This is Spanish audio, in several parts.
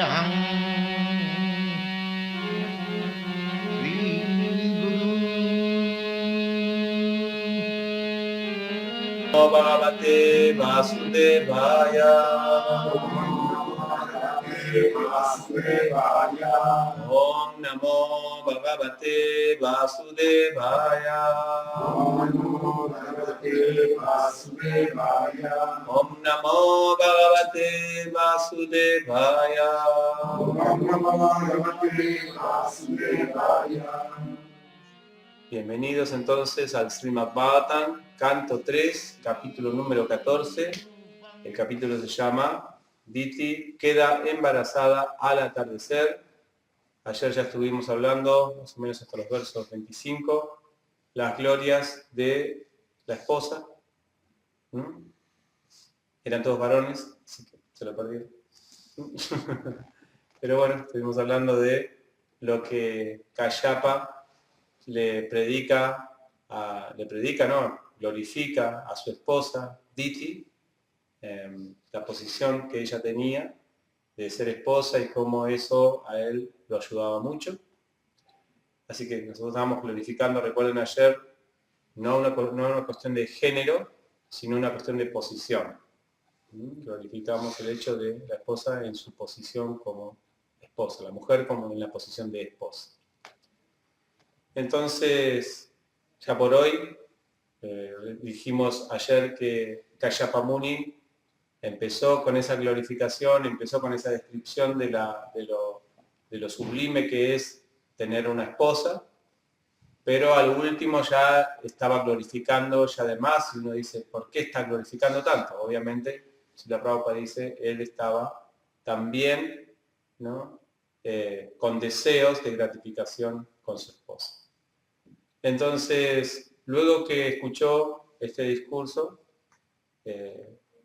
Satyaham Sri Guru Namo Bhagavate Vasudevaya. Om Namo Bhagavate Vasudevaya. Om Namo Bhagavate Vasudevaya. Bienvenidos entonces al Srimad Bhagavatam, canto 3, capítulo número 14. El capítulo se llama Diti queda embarazada al atardecer. Ayer ya estuvimos hablando, más o menos hasta los versos 25, las glorias de la esposa. Eran todos varones, así que se lo perdieron. Pero bueno, estuvimos hablando de lo que Kasyapa glorifica a su esposa, Diti, la posición que ella tenía de ser esposa y cómo eso a él lo ayudaba mucho. Así que nosotros estábamos glorificando, recuerden ayer, no una cuestión de género, sino una cuestión de posición. Glorificamos el hecho de la esposa en su posición como esposa, la mujer como en la posición de esposa. Entonces, ya por hoy, dijimos ayer que Kasyapa Muni empezó con esa glorificación, empezó con esa descripción de lo sublime que es tener una esposa, pero al último ya estaba glorificando ya de más, y uno dice, ¿por qué está glorificando tanto? Obviamente, Srila Prabhupada dice, él estaba también, ¿no? Con deseos de gratificación con su esposa. Entonces, luego que escuchó este discurso,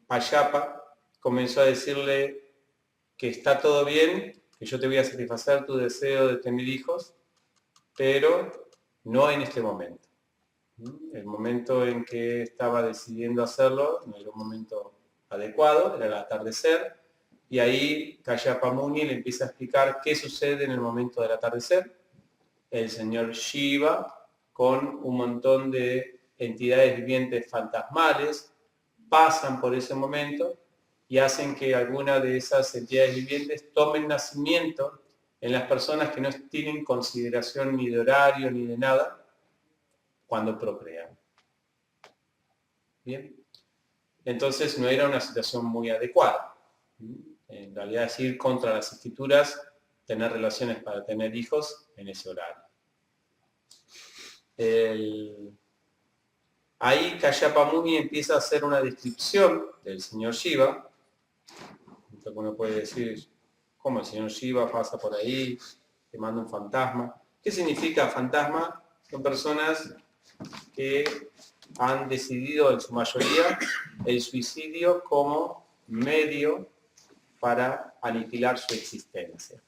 Kasyapa comenzó a decirle que está todo bien, que yo te voy a satisfacer tu deseo de tener hijos, pero no en este momento. El momento en que estaba decidiendo hacerlo no era un momento adecuado, era el atardecer, y ahí Kasyapa Muni le empieza a explicar qué sucede en el momento del atardecer. El señor Shiva, con un montón de entidades vivientes fantasmales, pasan por ese momento y hacen que algunas de esas entidades vivientes tomen nacimiento en las personas que no tienen consideración ni de horario ni de nada cuando procrean. Bien, entonces no era una situación muy adecuada. En realidad es ir contra las escrituras, tener relaciones para tener hijos en ese horario. Ahí Kasyapa Muni empieza a hacer una descripción del señor Shiva. Entonces uno puede decir, ¿cómo el señor Shiva pasa por ahí, te manda un fantasma? ¿Qué significa fantasma? Son personas que han decidido en su mayoría el suicidio como medio para aniquilar su existencia.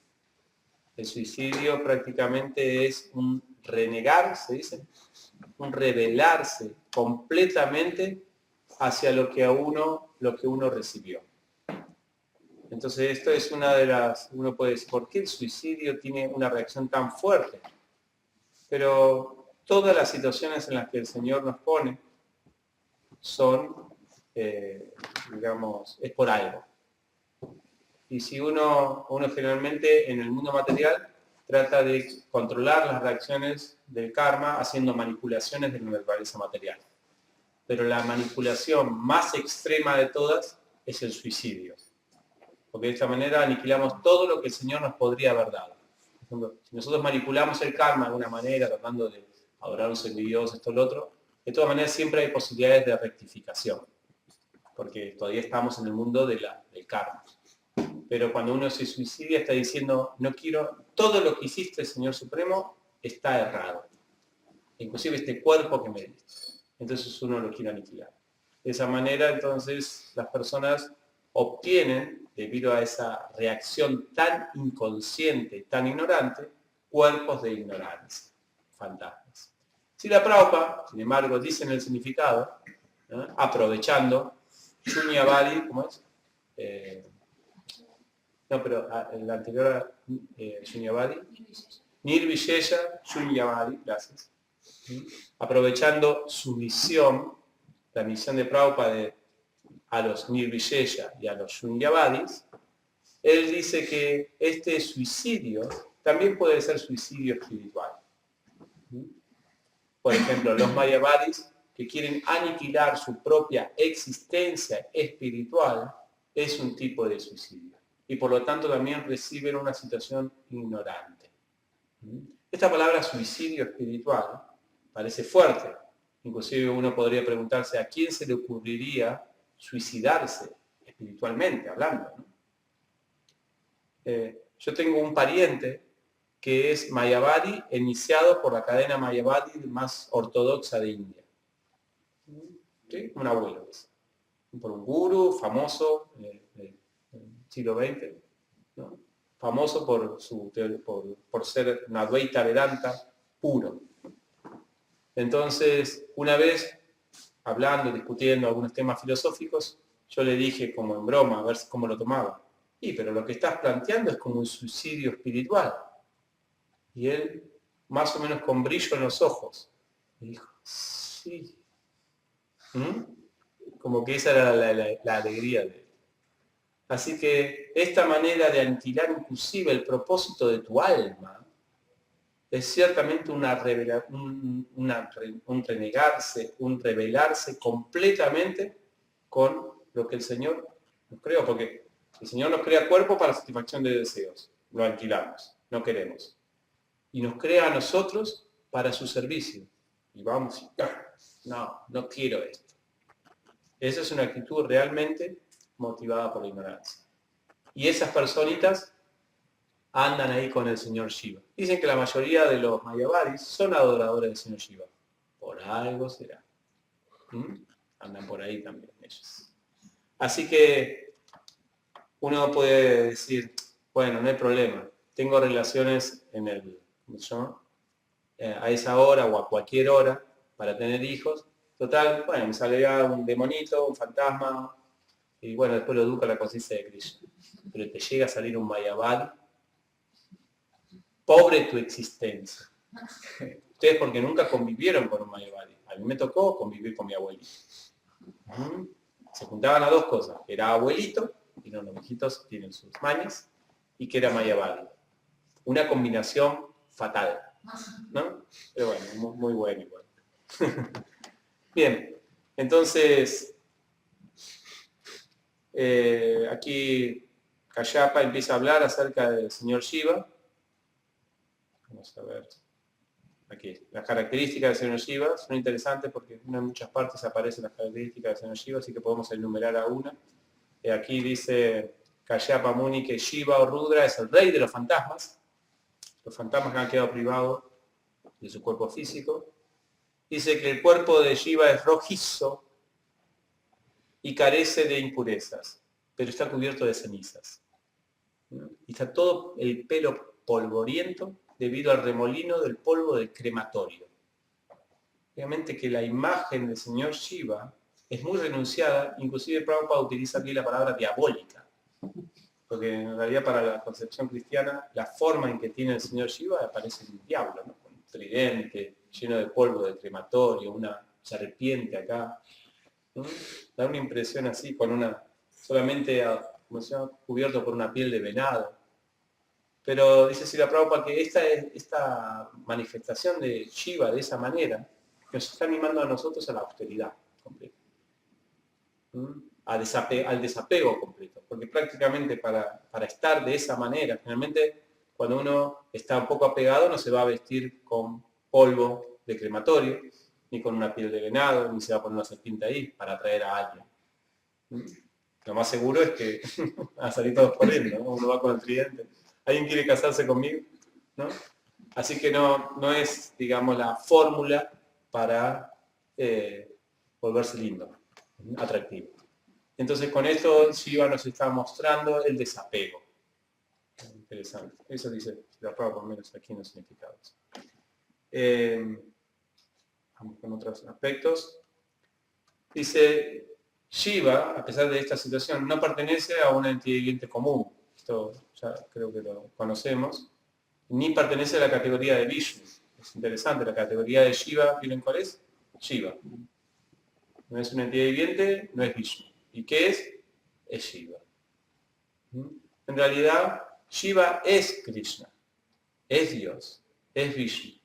El suicidio prácticamente es un renegar, se dice, un rebelarse completamente hacia lo que uno recibió. Entonces esto es una de las, uno puede decir, ¿por qué el suicidio tiene una reacción tan fuerte? Pero todas las situaciones en las que el Señor nos pone son, digamos, es por algo. Y si uno generalmente en el mundo material trata de controlar las reacciones del karma haciendo manipulaciones de la naturaleza material. Pero la manipulación más extrema de todas es el suicidio. Porque de esta manera aniquilamos todo lo que el Señor nos podría haber dado. Por ejemplo, si nosotros manipulamos el karma de alguna manera, tratando de adorar a un semidios, esto, lo otro, de todas maneras siempre hay posibilidades de rectificación. Porque todavía estamos en el mundo del karma. Pero cuando uno se suicida está diciendo, no quiero, todo lo que hiciste, Señor Supremo, está errado. Inclusive este cuerpo que me diste. Entonces uno lo quiere aniquilar. De esa manera, entonces, las personas obtienen, debido a esa reacción tan inconsciente, tan ignorante, cuerpos de ignorancia, fantasmas. Srila Prabhupada, sin embargo, dice en el significado, ¿no? Aprovechando, Shunyavadi, ¿cómo es? No, pero el anterior a Shunyavadi. Nirvishesha Shunyavadi, gracias. Aprovechando su misión, la misión de Prabhupada a los Nirvishesha y a los Shunyavadis, él dice que este suicidio también puede ser suicidio espiritual. Por ejemplo, los Mayavadis que quieren aniquilar su propia existencia espiritual es un tipo de suicidio. Y por lo tanto también reciben una situación ignorante. Esta palabra suicidio espiritual parece fuerte. Inclusive uno podría preguntarse a quién se le ocurriría suicidarse espiritualmente hablando, ¿no? Yo tengo un pariente que es Mayavadi, iniciado por la cadena Mayavadi más ortodoxa de India. ¿Sí? Un abuelo. Por un gurú famoso del siglo XX, ¿no? Famoso por ser un Advaita Vedanta puro. Entonces, una vez, hablando, discutiendo algunos temas filosóficos, yo le dije como en broma, a ver cómo lo tomaba. Pero lo que estás planteando es como un suicidio espiritual. Y él, más o menos con brillo en los ojos, me dijo, sí. Como que esa era la alegría de él. Así que esta manera de aniquilar inclusive el propósito de tu alma es ciertamente un renegarse, un rebelarse completamente con lo que el Señor nos creó, porque el Señor nos crea cuerpo para satisfacción de deseos, lo aniquilamos, no queremos. Y nos crea a nosotros para su servicio. Y vamos y, no quiero esto. Esa es una actitud realmente motivada por la ignorancia. Y esas personitas andan ahí con el señor Shiva. Dicen que la mayoría de los Mayavadis son adoradores del señor Shiva. Por algo será. Andan por ahí también ellos. Así que uno puede decir, bueno, no hay problema. Tengo relaciones en a esa hora o a cualquier hora para tener hijos. Total, bueno, me saldría un demonito, un fantasma, y bueno, después lo educa la conciencia de Krishna. Pero te llega a salir un Mayavadi, pobre tu existencia. Ustedes porque nunca convivieron con un Mayavadi. A mí me tocó convivir con mi abuelito. Se juntaban a dos cosas. Era abuelito, y los viejitos tienen sus mañas, y que era Mayavadi. Una combinación fatal, ¿no? Pero bueno, muy bueno igual. Bien, entonces, aquí Kashyapa empieza a hablar acerca del señor Shiva. Vamos a ver. Aquí, las características del señor Shiva son interesantes porque en muchas partes aparecen las características del señor Shiva, así que podemos enumerar a una. Aquí dice Kashyapa Muni que Shiva o Rudra es el rey de los fantasmas que han quedado privados de su cuerpo físico. Dice que el cuerpo de Shiva es rojizo y carece de impurezas, pero está cubierto de cenizas. Y está todo el pelo polvoriento debido al remolino del polvo del crematorio. Obviamente que la imagen del señor Shiva es muy renunciada, inclusive Prabhupada utiliza aquí la palabra diabólica, porque en realidad para la concepción cristiana la forma en que tiene el señor Shiva parece un diablo, ¿no? Con un tridente, lleno de polvo de crematorio, una serpiente acá, ¿no? Da una impresión así, con solamente cubierto por una piel de venado. Pero dice Srila Prabhupada que esta manifestación de Shiva de esa manera nos está animando a nosotros a la austeridad completa, al desapego completo, porque prácticamente para estar de esa manera, finalmente cuando uno está un poco apegado no se va a vestir con polvo de crematorio, ni con una piel de venado, ni se va a poner una serpiente ahí para atraer a alguien. Lo más seguro es que van a salir todos corriendo, ¿no? Uno va con el tridente. ¿Alguien quiere casarse conmigo? ¿No? Así que no es, digamos, la fórmula para volverse lindo, atractivo. Entonces con esto Shiva nos está mostrando el desapego. Interesante. Eso dice la prueba por lo menos aquí en los significados. Vamos con otros aspectos. Dice, Shiva, a pesar de esta situación, no pertenece a una entidad viviente común. esto ya creo que lo conocemos, ni pertenece a la categoría de Vishnu. Es interesante, la categoría de Shiva, ¿vieron cuál es? Shiva. No es una entidad viviente, no es Vishnu. ¿Y qué es? Es Shiva. En realidad, Shiva es Krishna, es Dios, es Vishnu,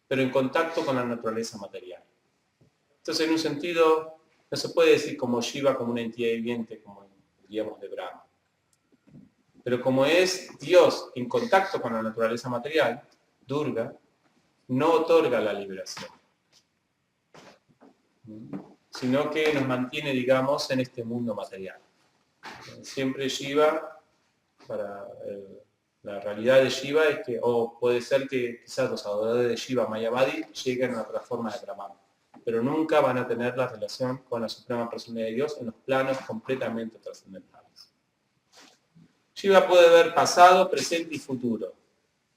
pero en contacto con la naturaleza material. Entonces, en un sentido, no se puede decir como Shiva como una entidad viviente, como diríamos de Brahma. Pero como es Dios en contacto con la naturaleza material, Durga no otorga la liberación, sino que nos mantiene, digamos, en este mundo material. Siempre Shiva, la realidad de Shiva es que, o puede ser que quizás los adoradores de Shiva, Mayavadi, lleguen a otra forma de Brahman, pero nunca van a tener la relación con la Suprema Personalidad de Dios en los planos completamente trascendentales. Shiva puede ver pasado, presente y futuro,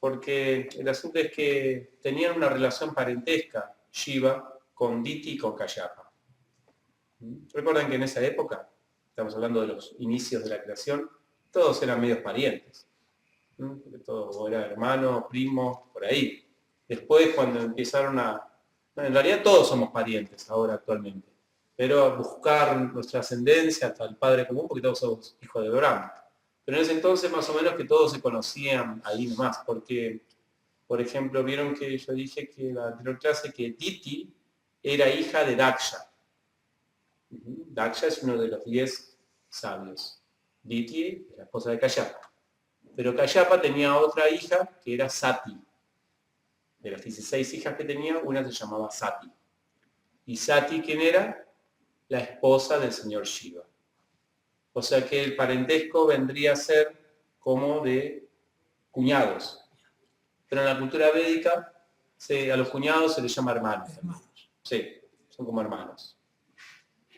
porque el asunto es que tenían una relación parentesca Shiva con Diti y con Kayapa. Recuerden que en esa época, estamos hablando de los inicios de la creación, todos eran medios parientes. Todo era hermano, primo, por ahí. Después cuando empezaron en realidad todos somos parientes ahora actualmente, pero a buscar nuestra ascendencia hasta el padre común, porque todos somos hijos de Brahma. Pero en ese entonces más o menos que todos se conocían ahí nomás, porque, por ejemplo, vieron que yo dije que en la anterior clase que Diti era hija de Daksha. Daksha es uno de los 10 sabios. Diti es la esposa de Kayapa. Pero Kayapa tenía otra hija que era Sati. De las 16 hijas que tenía, una se llamaba Sati. ¿Y Sati quién era? La esposa del señor Shiva. O sea que el parentesco vendría a ser como de cuñados. Pero en la cultura védica a los cuñados se les llama hermanos. Sí, son como hermanos.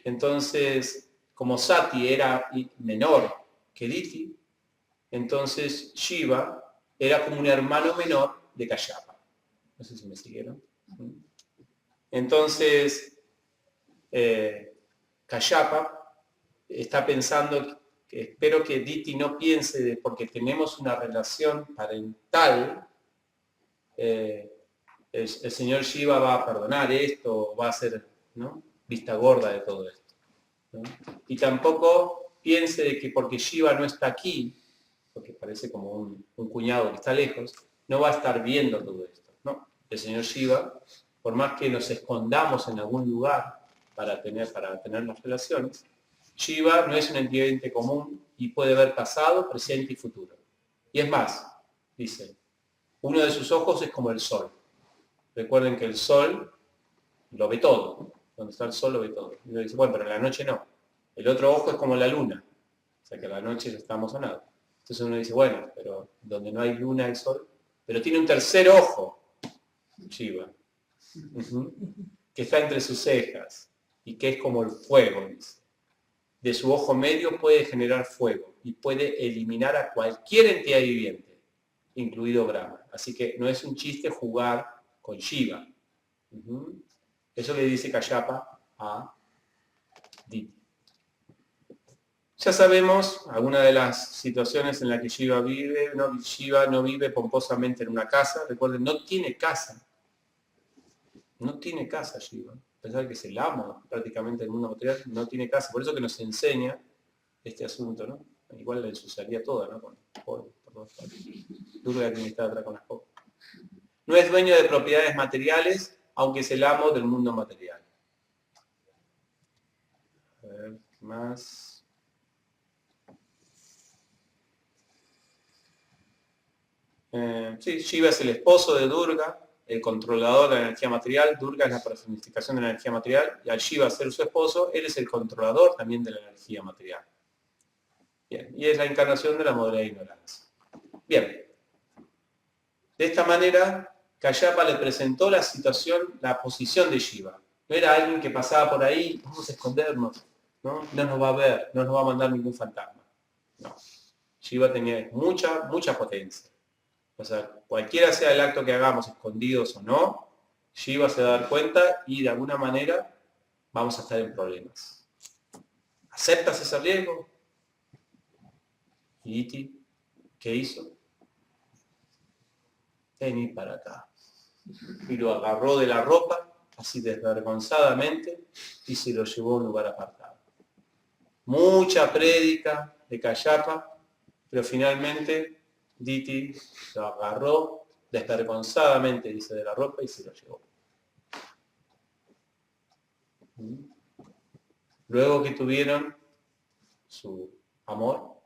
Entonces, como Sati era menor que Diti, entonces Shiva era como un hermano menor de Kayapa. No sé si me siguieron. Entonces, Kayapa está pensando, espero que Diti no piense porque tenemos una relación parental, el señor Shiva va a perdonar esto, va a ser, ¿no?, vista gorda de todo esto, ¿no? Y tampoco piense de que porque Shiva no está aquí, porque parece como un cuñado que está lejos, no va a estar viendo todo esto, ¿no? El señor Shiva, por más que nos escondamos en algún lugar para tener las relaciones, Shiva no es un entidad común y puede ver pasado, presente y futuro. Y es más, dice, uno de sus ojos es como el sol. Recuerden que el sol lo ve todo. Donde está el sol lo ve todo. Y uno dice, bueno, pero en la noche no. El otro ojo es como la luna. O sea que a la noche estamos a nada. Entonces uno dice, bueno, pero donde no hay luna hay sol. Pero tiene un tercer ojo, Shiva, que está entre sus cejas y que es como el fuego, dice. De su ojo medio puede generar fuego y puede eliminar a cualquier entidad viviente, incluido Brahma. Así que no es un chiste jugar con Shiva. Eso le dice Kayapa a Diti. Ya sabemos algunas de las situaciones en las que Shiva vive. Shiva no vive pomposamente en una casa. Recuerden, no tiene casa. No tiene casa Shiva. A pesar de que es el amo prácticamente del mundo material, no tiene casa. Por eso que nos enseña este asunto, ¿no? Igual la ensuciaría toda, ¿no? Con polvo, por todas partes. Durga tiene que estar atrás con las cosas. No es dueño de propiedades materiales, aunque es el amo del mundo material. A ver, más. Sí, Shiva es el esposo de Durga, el controlador de la energía material. Durga es la personificación de la energía material, y al Shiva ser su esposo, él es el controlador también de la energía material. Bien, y es la encarnación de la modalidad de ignorancia. Bien, de esta manera, Kayapa le presentó la situación, la posición de Shiva. No era alguien que pasaba por ahí, vamos a escondernos, ¿no? No nos va a ver, no nos va a mandar ningún fantasma. No. Shiva tenía mucha potencia. O sea, cualquiera sea el acto que hagamos, escondidos o no, Shiva se va a dar cuenta y de alguna manera vamos a estar en problemas. ¿Aceptas ese riesgo? Y Diti ¿Qué hizo? Vení para acá. Y lo agarró de la ropa, así desvergonzadamente, y se lo llevó a un lugar apartado. Mucha prédica de Cayapa, pero finalmente Diti lo agarró desvergonzadamente, dice, de la ropa y se lo llevó. Luego que tuvieron su amor,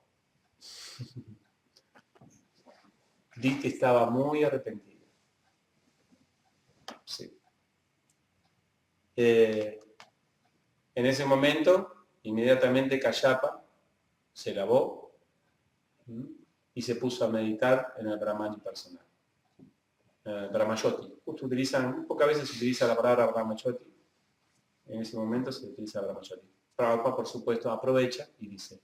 Diti estaba muy arrepentida. Sí. En ese momento, inmediatamente Cayapa se lavó y se puso a meditar en el Brahmani personal. Brahmayoti. Justo pocas veces se utiliza la palabra Brahmayoti. En ese momento se utiliza Brahmayoti. Prabhupada, por supuesto, aprovecha y dice,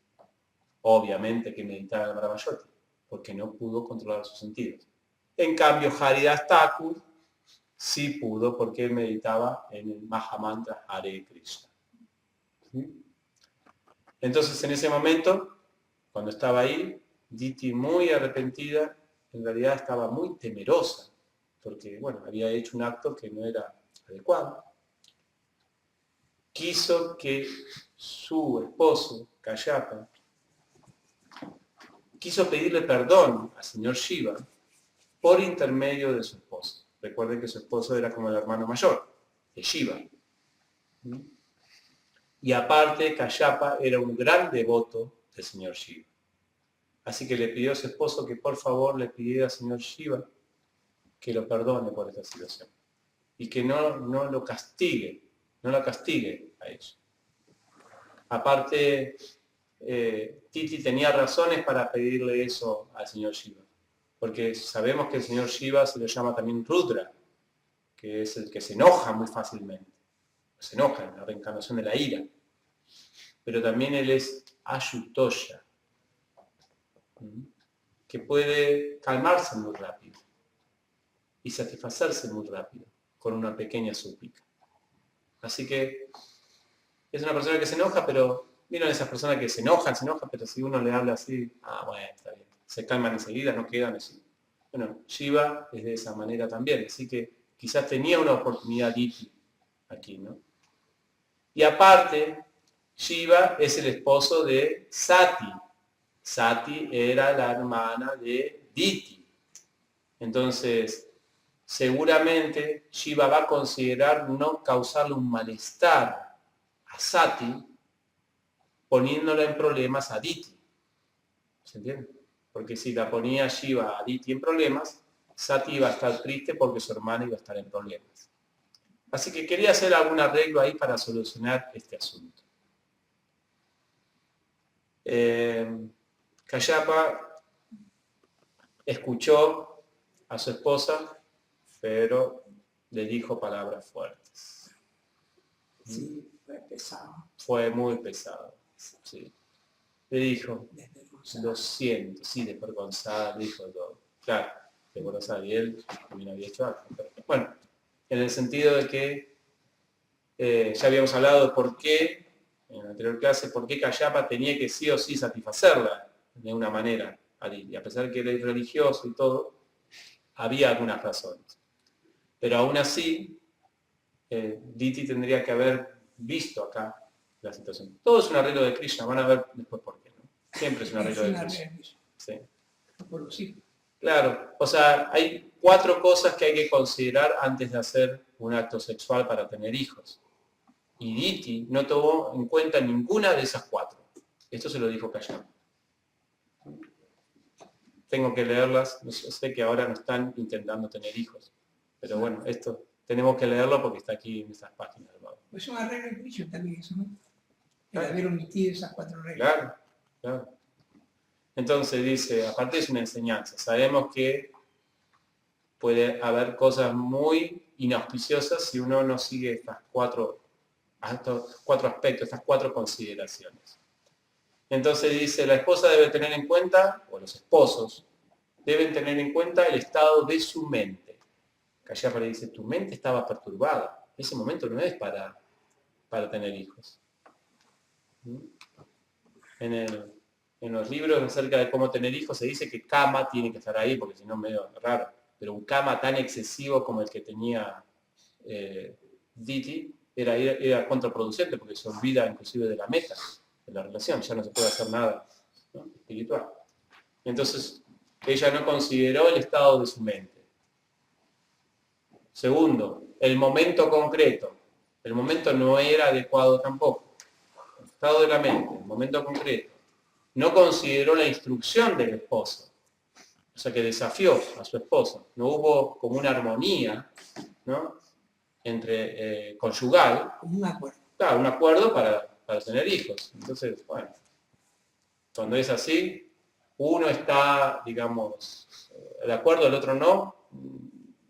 obviamente que meditaba en Brahmayoti, porque no pudo controlar sus sentidos. En cambio, Haridas Thakur sí pudo, porque él meditaba en el Mahamantra Hare Krishna. Entonces, en ese momento, cuando estaba ahí, Diti, muy arrepentida, en realidad estaba muy temerosa, porque, bueno, había hecho un acto que no era adecuado. Quiso que su esposo, Cayapa, quiso pedirle perdón al señor Shiva por intermedio de su esposo. Recuerden que su esposo era como el hermano mayor de Shiva. Y aparte, Cayapa era un gran devoto del señor Shiva. Así que le pidió a su esposo que por favor le pidiera al señor Shiva que lo perdone por esta situación. Y que no lo castigue, no la castigue a ella. Aparte, Titi tenía razones para pedirle eso al señor Shiva. Porque sabemos que el señor Shiva se le llama también Rudra, que es el que se enoja muy fácilmente. Se enoja, en la reencarnación de la ira. Pero también él es Ayutoya, que puede calmarse muy rápido y satisfacerse muy rápido con una pequeña súplica. Así que es una persona que se enoja, pero miren esas personas que se enojan, pero si uno le habla así, bueno, está bien, se calman enseguida, no quedan así. Bueno, Shiva es de esa manera también, así que quizás tenía una oportunidad Diti aquí, ¿no? Y aparte, Shiva es el esposo de Sati. Sati era la hermana de Diti. Entonces, seguramente Shiva va a considerar no causarle un malestar a Sati, poniéndola en problemas a Diti. ¿Se entiende? Porque si la ponía Shiva a Diti en problemas, Sati iba a estar triste porque su hermana iba a estar en problemas. Así que quería hacer algún arreglo ahí para solucionar este asunto. Cayapa escuchó a su esposa, pero le dijo palabras fuertes. Sí, fue pesado. Fue muy pesado. Sí. Le dijo, lo siento, sí, desvergonzada, le dijo todo. Claro, desvergonzada, y él también había hecho algo. Pero, bueno, en el sentido de que ya habíamos hablado de por qué, en la anterior clase, por qué Cayapa tenía que sí o sí satisfacerla de una manera. Y a pesar de que era religioso y todo, había algunas razones. Pero aún así, Diti tendría que haber visto acá la situación. Todo es un arreglo de Krishna, van a ver después por qué, ¿no? Siempre es un arreglo de Krishna. Sí. Por los hijos. Claro, o sea, hay 4 cosas que hay que considerar antes de hacer un acto sexual para tener hijos. Y Diti no tomó en cuenta ninguna de esas 4. Esto se lo dijo Cayapa. Tengo que leerlas, yo sé que ahora no están intentando tener hijos, pero bueno, esto tenemos que leerlo porque está aquí en estas páginas. Pues es un arreglo de juicio también eso, ¿no? El haber omitido esas 4 reglas. Claro, claro. Entonces dice, aparte es una enseñanza, sabemos que puede haber cosas muy inauspiciosas si uno no sigue estos 4 aspectos, estas 4 consideraciones. Entonces dice, la esposa debe tener en cuenta, o los esposos, deben tener en cuenta el estado de su mente. Cayapa le dice, tu mente estaba perturbada. Ese momento no es para tener hijos. En el en los libros acerca de cómo tener hijos se dice que Kama tiene que estar ahí, porque si no es medio raro. Pero un Kama tan excesivo como el que tenía Diti era contraproducente, porque se olvida inclusive de la meta, de la relación, ya no se puede hacer nada, ¿no?, espiritual. Entonces, ella no consideró el estado de su mente. Segundo, el momento concreto. El momento no era adecuado tampoco. El estado de la mente, el momento concreto. No consideró la instrucción del esposo. O sea, que desafió a su esposo. No hubo como una armonía, ¿no?, entre conyugal. Como un acuerdo. Claro, un acuerdo para tener hijos. Entonces, bueno, cuando es así, uno está, digamos, de acuerdo, el otro no,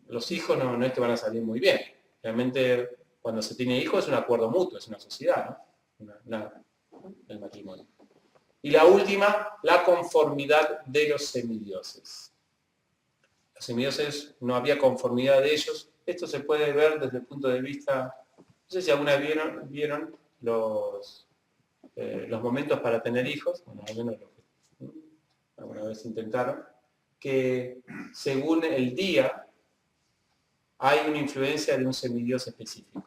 los hijos no es que van a salir muy bien. Realmente, cuando se tiene hijos es un acuerdo mutuo, es una sociedad, ¿no? El matrimonio. Y la última, la conformidad de los semidioses. Los semidioses, no había conformidad de ellos. Esto se puede ver desde el punto de vista, no sé si alguna vez vieron los momentos para tener hijos, bueno, al menos alguna vez intentaron, que según el día hay una influencia de un semidios específico.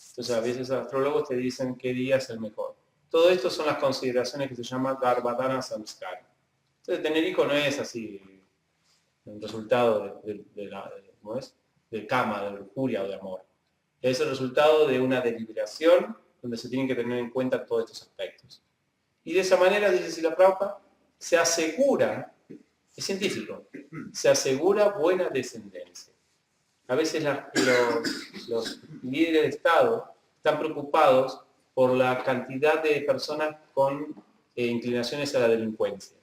Entonces a veces los astrólogos te dicen qué día es el mejor. Todo esto son las consideraciones que se llaman Garbhadana Samskara. Entonces tener hijos no es así el resultado ¿cómo es?, del kama, de lujuria o de amor. Es el resultado de una deliberación donde se tienen que tener en cuenta todos estos aspectos. Y de esa manera, dice Srila Prabhupada, se asegura, es científico, se asegura buena descendencia. A veces los líderes de Estado están preocupados por la cantidad de personas con inclinaciones a la delincuencia.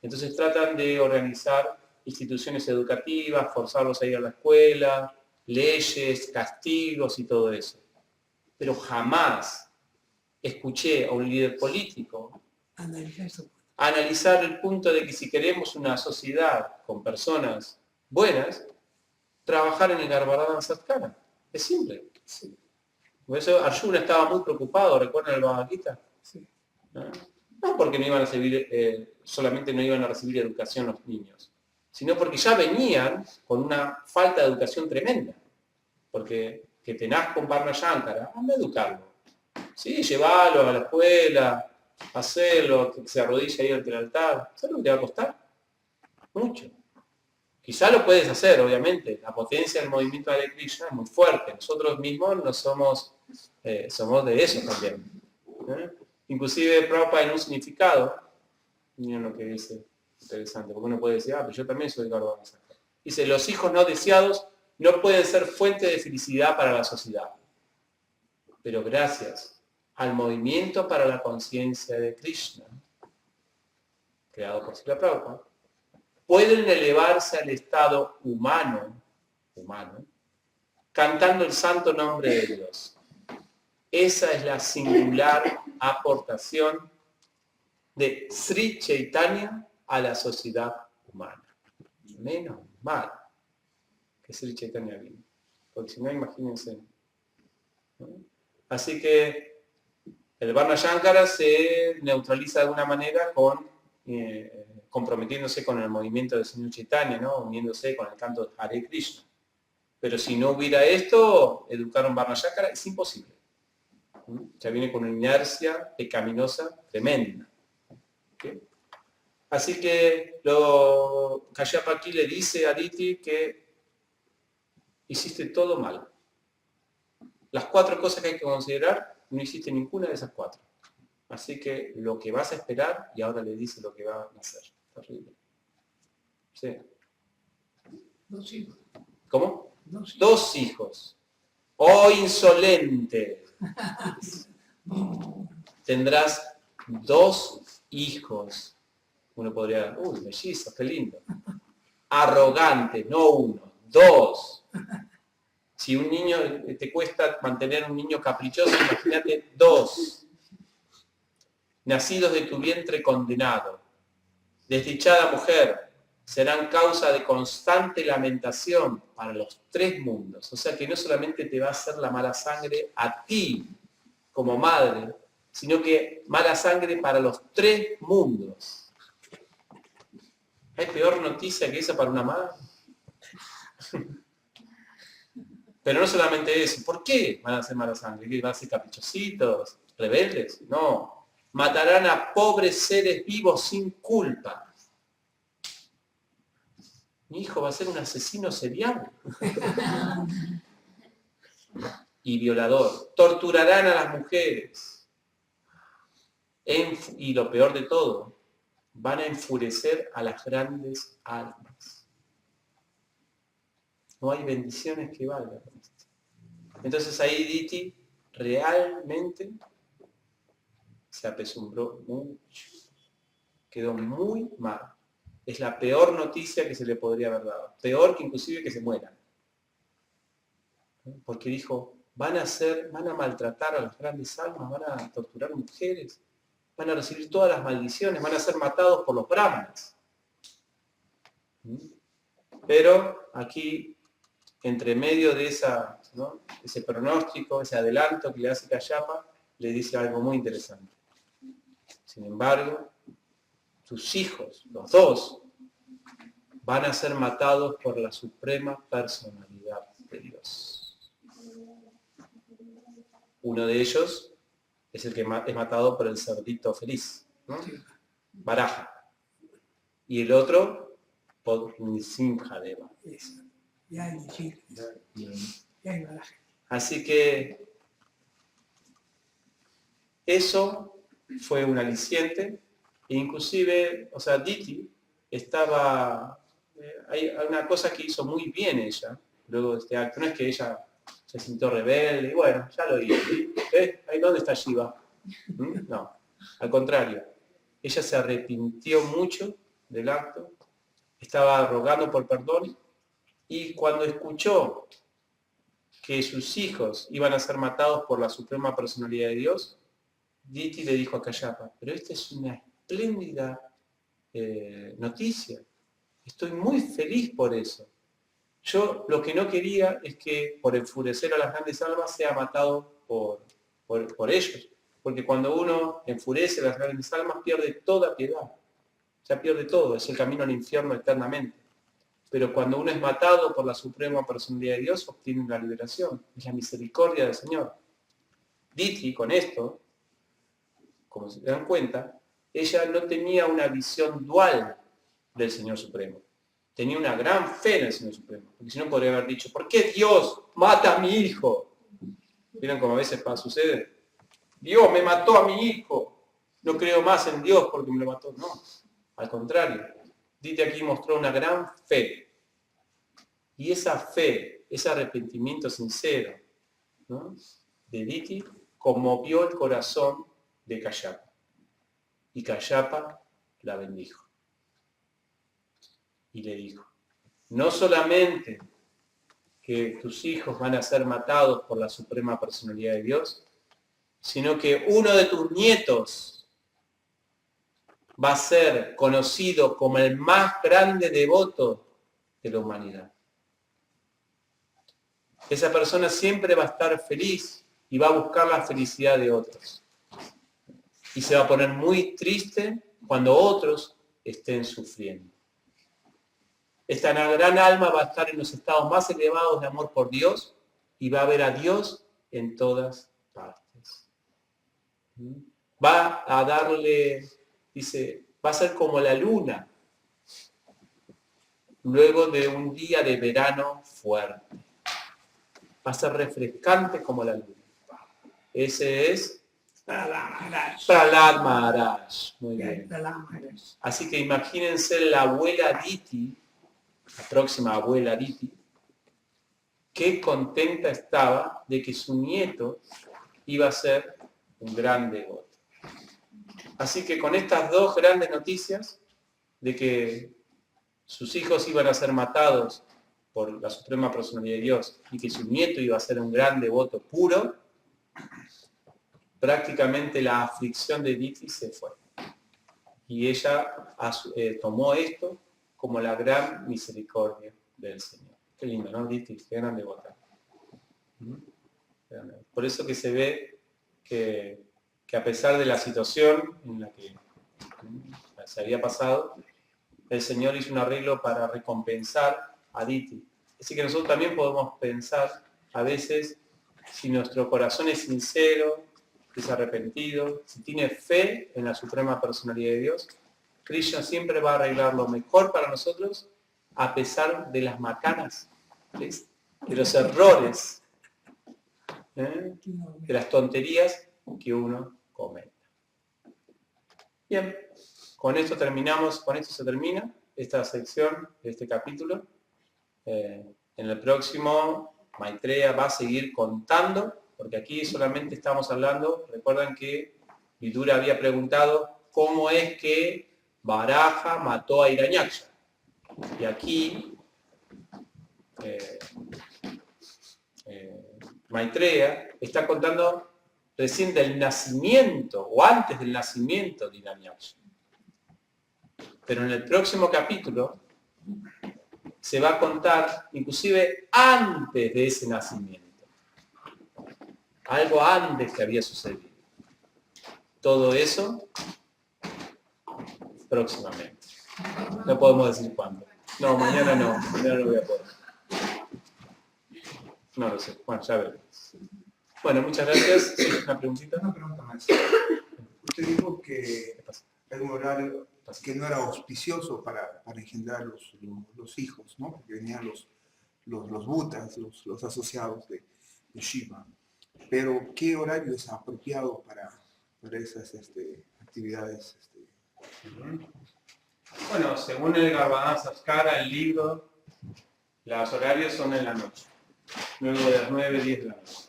Entonces tratan de organizar instituciones educativas, forzarlos a ir a la escuela, leyes, castigos y todo eso. Pero jamás escuché a un líder político analizar el punto de que si queremos una sociedad con personas buenas, trabajar en el Garbhadana Samskara. Es simple. Sí. Por eso Arjuna estaba muy preocupado, ¿recuerdan el Bhagavad Gita? Sí. No porque no iban a recibir, solamente no iban a recibir educación los niños, sino porque ya venían con una falta de educación tremenda. Porque que tenás con Varna Shankara, anda a educarlo. Sí, llevarlo a la escuela, hacerlo, que se arrodille ahí ante el altar. ¿Sabes lo que te va a costar? Mucho. Quizá lo puedes hacer, obviamente. La potencia del movimiento de Hare Krishna es muy fuerte. Nosotros mismos no somos de eso también. Inclusive Prabhupada en un significado, miren lo que dice, interesante, porque uno puede decir, pero yo también soy Garbhadana Samskara. Dice, los hijos no deseados no pueden ser fuente de felicidad para la sociedad. Pero gracias al movimiento para la conciencia de Krishna, creado por Srila Prabhupada, pueden elevarse al estado humano, cantando el santo nombre de Dios. Esa es la singular aportación de Sri Chaitanya a la sociedad humana. Menos mal que Sri Chaitanya vino, porque si no, imagínense, ¿no? Así que el Varna Shankara se neutraliza de alguna manera comprometiéndose con el movimiento del Señor Chaitanya, ¿no?, uniéndose con el canto de Hare Krishna. Pero si no hubiera esto, educar un Varna Shankara es imposible. Ya viene con una inercia pecaminosa tremenda. ¿Okay? Así que Kashyapa aquí le dice a Aditi que hiciste todo mal. Las 4 cosas que hay que considerar, no hiciste ninguna de esas 4. Así que lo que vas a esperar, y ahora le dice lo que va a hacer. Terrible. Sí. 2 hijos. ¿Cómo? 2 hijos. 2 hijos. ¡Oh, insolente! Tendrás 2 hijos. Uno podría, mellizos, qué lindo. Arrogante, no 1, 2. Si un niño te cuesta mantener un niño caprichoso, imagínate 2. Nacidos de tu vientre condenado. Desdichada mujer, serán causa de constante lamentación para los 3 mundos. O sea que no solamente te va a hacer la mala sangre a ti como madre, sino que mala sangre para los 3 mundos. ¿Hay peor noticia que esa para una madre? Pero no solamente eso. ¿Por qué van a hacer mala sangre? ¿Qué, van a ser caprichositos, rebeldes? No. Matarán a pobres seres vivos sin culpa. Mi hijo va a ser un asesino serial. Y violador. Torturarán a las mujeres. Y lo peor de todo, van a enfurecer a las grandes almas. No hay bendiciones que valgan. Entonces ahí Diti realmente se apesumbró mucho. Quedó muy mal. Es la peor noticia que se le podría haber dado. Peor que inclusive que se mueran. Porque dijo, van a maltratar a las grandes almas, van a torturar mujeres, van a recibir todas las maldiciones, van a ser matados por los brahmanas. Pero aquí, entre medio de ese pronóstico, ese adelanto que le hace Kasyapa, le dice algo muy interesante. Sin embargo, tus hijos, los 2, van a ser matados por la suprema personalidad de Dios. Uno de ellos es el que es matado por el cerdito feliz, ¿no? Baraja. Y el otro por Nisimhadeva. Así que eso fue un aliciente. E inclusive, o sea, Diti estaba... hay una cosa que hizo muy bien ella, luego de este acto. No es que ella se sintió rebelde, y bueno, ya lo hice. ¿Ahí dónde está Shiva? No, al contrario. Ella se arrepintió mucho del acto, estaba rogando por perdón, y cuando escuchó que sus hijos iban a ser matados por la suprema personalidad de Dios, Diti le dijo a Kasyapa, pero esta es una espléndida noticia. Estoy muy feliz por eso. Yo lo que no quería es que por enfurecer a las grandes almas sea matado por ellos. Porque cuando uno enfurece a las grandes almas pierde toda piedad. Ya pierde todo, es el camino al infierno eternamente. Pero cuando uno es matado por la suprema personalidad de Dios, obtiene la liberación. Es la misericordia del Señor. Diti, con esto, como se dan cuenta, ella no tenía una visión dual del Señor Supremo. Tenía una gran fe en el Señor Supremo. Porque si no podría haber dicho, ¿por qué Dios mata a mi hijo? ¿Vieron cómo a veces sucede? Dios me mató a mi hijo. No creo más en Dios porque me lo mató. No, al contrario. Diti aquí mostró una gran fe. Y esa fe, ese arrepentimiento sincero, ¿no?, de Diti conmovió el corazón de Kasyapa. Y Kasyapa la bendijo. Y le dijo, no solamente que tus hijos van a ser matados por la suprema personalidad de Dios, sino que uno de tus nietos va a ser conocido como el más grande devoto de la humanidad. Esa persona siempre va a estar feliz y va a buscar la felicidad de otros. Y se va a poner muy triste cuando otros estén sufriendo. Esta gran alma va a estar en los estados más elevados de amor por Dios y va a ver a Dios en todas partes. Va a darle, dice, va a ser como la luna luego de un día de verano fuerte. Va a ser refrescante como la luna. Ese es Prahlad Maharaj. Muy bien. Así que imagínense la abuela Diti, la próxima abuela Diti, qué contenta estaba de que su nieto iba a ser un gran devoto. Así que con estas 2 grandes noticias, de que sus hijos iban a ser matados por la suprema personalidad de Dios y que su nieto iba a ser un gran devoto puro, prácticamente la aflicción de Diti se fue. Y ella tomó esto como la gran misericordia del Señor. Qué lindo, ¿no? Diti, qué gran devota. Por eso que se ve que que a pesar de la situación en la que se había pasado, el Señor hizo un arreglo para recompensar a Aditi. Así que nosotros también podemos pensar a veces, si nuestro corazón es sincero, es arrepentido, si tiene fe en la suprema personalidad de Dios, Krishna siempre va a arreglar lo mejor para nosotros a pesar de las macanas, ¿ves? De los errores, de las tonterías que uno cometa. Bien, con esto terminamos, con esto se termina esta sección, este capítulo. En el próximo, Maitreya va a seguir contando, porque aquí solamente estamos hablando, recuerdan que Vidura había preguntado cómo es que Baraja mató a Hiranyaksha. Y aquí Maitreya está contando recién del nacimiento o antes del nacimiento de Hiranyaksha. Pero en el próximo capítulo se va a contar inclusive antes de ese nacimiento. Algo antes que había sucedido. Todo eso próximamente. No podemos decir cuándo. No, mañana no voy a poder. No lo sé. Bueno, ya veremos. Bueno, muchas gracias. ¿Sí? ¿Una preguntita? Una pregunta más. Usted dijo que era un horario que no era auspicioso para engendrar los hijos, ¿no? Porque venían los butas, los asociados de Shiva. Pero, ¿qué horario es apropiado para esas actividades? Bueno, según el Garbhadana Samskara, el libro, los horarios son en la noche. Luego de las 9, 10 de la noche.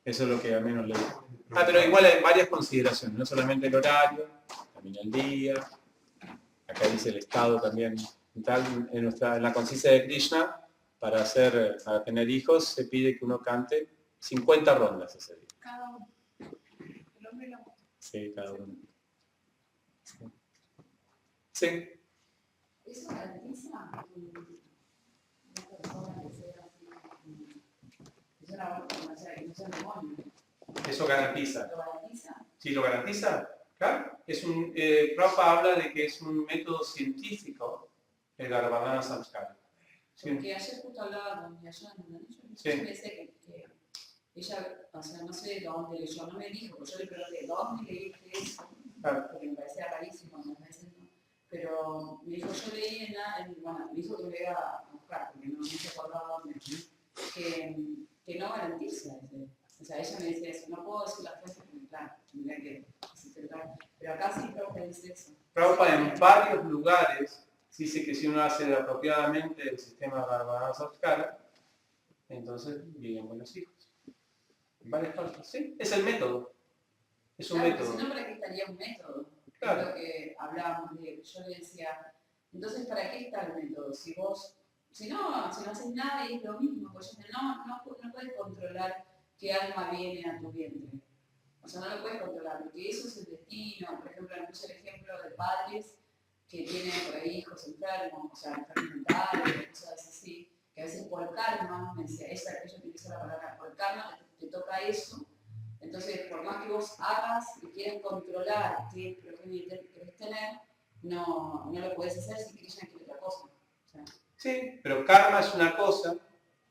Eso es lo que al menos leo. Pero igual hay varias consideraciones, no solamente el horario, también el día. Acá dice el estado también. En la conciencia de Krishna, para tener hijos, se pide que uno cante 50 rondas ese día. Cada uno. El hombre y la mujer. Sí, cada uno. Sí. ¿Eso garantiza una persona que sea así? Es una persona que no sea demonio. Eso garantiza. ¿Lo garantiza? ¿Sí lo garantiza? Claro. Prabhupada habla de que es un método científico el Garbhadana Samskara. Sí. Porque ayer justo hablaba con mi ayuda, Sí. yo me decía que ella, o sea, no sé de dónde leyó, no me dijo, pero yo le pregunté, ¿dónde leíste eso? Claro. Porque me parecía rarísimo, me parece, ¿no? Pero me dijo, yo leí bueno, me dijo que me iba a buscar, porque no se acordaba dónde, que no garantiza. O sea, ella me decía eso, no puedo decir las cosas porque claro, tendría que citar, pero acá sí creo que dice eso. Prabhupada en varios lugares dice que si uno hace apropiadamente el sistema Garbhadana Samskara, entonces viven buenos hijos. En varias partes, sí, es el método. Es un Claro, método. Si no, ¿para qué estaría un método? Claro. Es lo que hablábamos de, yo le decía, entonces, ¿para qué está el método? Si no haces nada y es lo mismo, pues no puedes controlar qué alma viene a tu vientre. O sea, no lo puedes controlar, porque eso es el destino. Por ejemplo, me puse el ejemplo de padres que tienen por ahí hijos enfermos, o sea, enfermos mentales, cosas así, que a veces por karma, me decía, ella utilizó la palabra, por karma te toca eso. Entonces, por más que vos hagas y quieras controlar qué progenitor querés tener, no lo puedes hacer si Krishna quiere otra cosa. O sea, Sí, pero karma es una cosa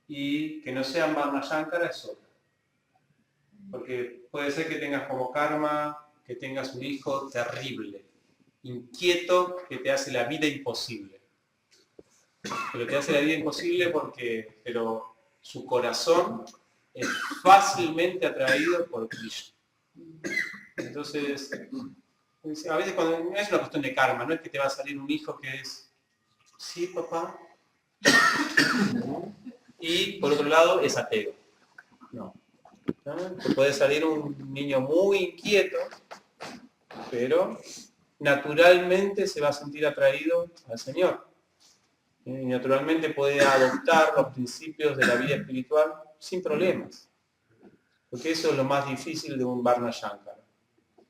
y que no sean Varnayankara es otra. Porque puede ser que tengas como karma, que tengas un hijo terrible, inquieto, que te hace la vida imposible. Pero te hace la vida imposible pero su corazón es fácilmente atraído por Krishna. Entonces, a veces cuando no es una cuestión de karma, no es que te va a salir un hijo que es, sí, papá, y por otro lado es ateo. No. Te puede salir un niño muy inquieto, pero naturalmente se va a sentir atraído al Señor. Y naturalmente puede adoptar los principios de la vida espiritual sin problemas. Porque eso es lo más difícil de un Varnayankara,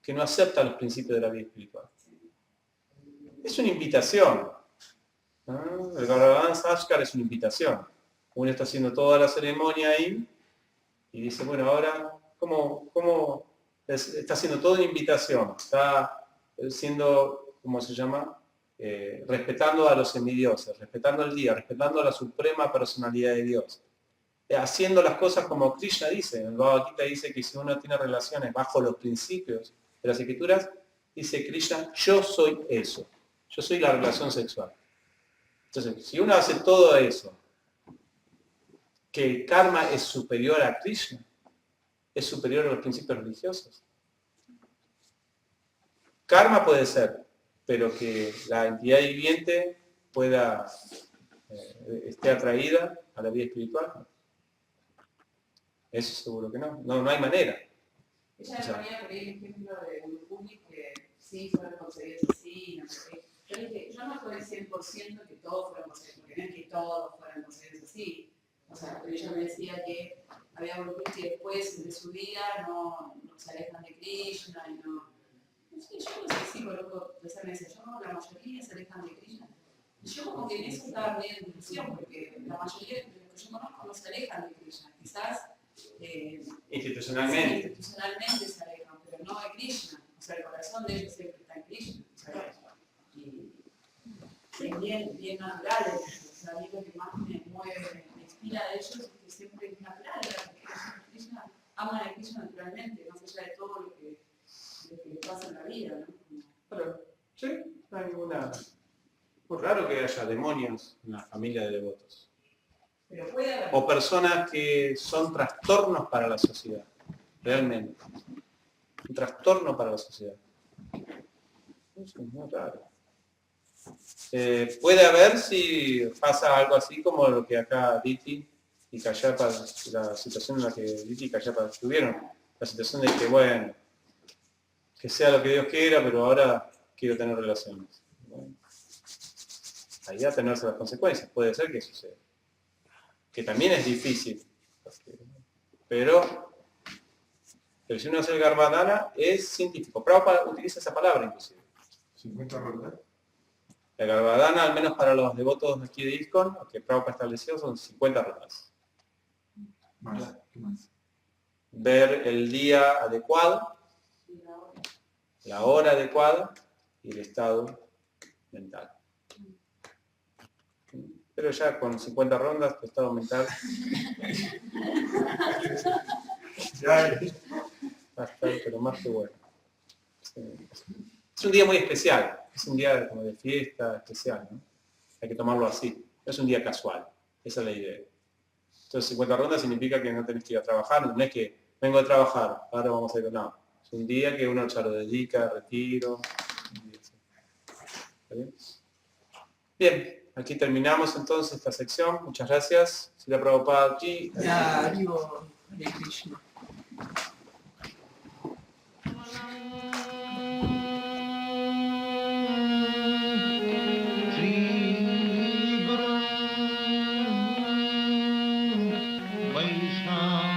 que no acepta los principios de la vida espiritual. Es una invitación. El Garbhadana Samskara es una invitación. Uno está haciendo toda la ceremonia ahí y dice, bueno, ahora, ¿cómo Está haciendo toda una invitación, está siendo, ¿cómo se llama? Respetando a los semidioses, respetando el día, respetando a la suprema personalidad de Dios. Haciendo las cosas como Krishna dice. En el Bhagavad Gita dice que si uno tiene relaciones bajo los principios de las escrituras, dice Krishna, yo soy eso. Yo soy la relación sexual. Entonces, si uno hace todo eso, que el karma es superior a Krishna, es superior a los principios religiosos. Karma puede ser, pero que la entidad viviente pueda, esté atraída a la vida espiritual. Eso seguro que no. No hay manera. Ella O sea, me ponía por ahí el ejemplo de Gurupuni, que sí fueron concebidos así, no sé qué. Yo dije, yo no soy 100% que todos fueron concebidos, porque no es que todos fueron concebidos así. O sea, pero ella me decía que había Gurupuni que después de su vida no se alejan de Krishna y no. No sé, yo no sé si conozco, me decía, yo no, la mayoría se alejan de Krishna. Y yo como que en eso estaba medio en discusión, porque la mayoría de los que yo conozco no se alejan de Krishna. Quizás institucionalmente. institucionalmente se alejan, pero no de Krishna. O sea, el corazón de ellos siempre está en Krishna. ¿Sabes? Y es bien natural. O sea, a mí lo que más me mueve, me inspira de ellos es que siempre es natural. Krishna, aman a Krishna naturalmente, más allá de todo lo que pasa en la vida, ¿no? Pero, sí, no hay ninguna... Muy raro que haya demonios en la familia de devotos. Pero puede haber. O personas que son trastornos para la sociedad, realmente. Un trastorno para la sociedad. Eso es muy raro. Puede haber si pasa algo así como lo que acá Diti y Kayapa, la situación en la que Diti y Kayapa estuvieron. La situación de que, bueno, que sea lo que Dios quiera, pero ahora quiero tener relaciones. Bueno, ahí a tenerse las consecuencias. Puede ser que suceda. Que también es difícil. Pero si uno hace el Garbhadana, es científico. Prabhupada utiliza esa palabra inclusive. 50 rondas. El Garbhadana, al menos para los devotos de aquí de ISKCON, que Prabhupada estableció, son 50 rondas. Más. ¿Qué más? Ver el día adecuado, la hora adecuada y el estado mental. Pero ya con 50 rondas, tu estado mental Ya, va a estar, pero más que bueno. Es un día muy especial, es un día como de fiesta especial, ¿no? Hay que tomarlo así, no es un día casual, esa es la idea. Entonces 50 rondas significa que no tenés que ir a trabajar, no es que vengo a trabajar, ahora vamos a ir, no. Es un día que uno ya lo dedica, retiro. ¿Está bien? Bien, aquí terminamos entonces esta sección, muchas gracias. Srila Prabhupada aquí. Ya, digo, Hare Krishna. Sri Guru Vaishnava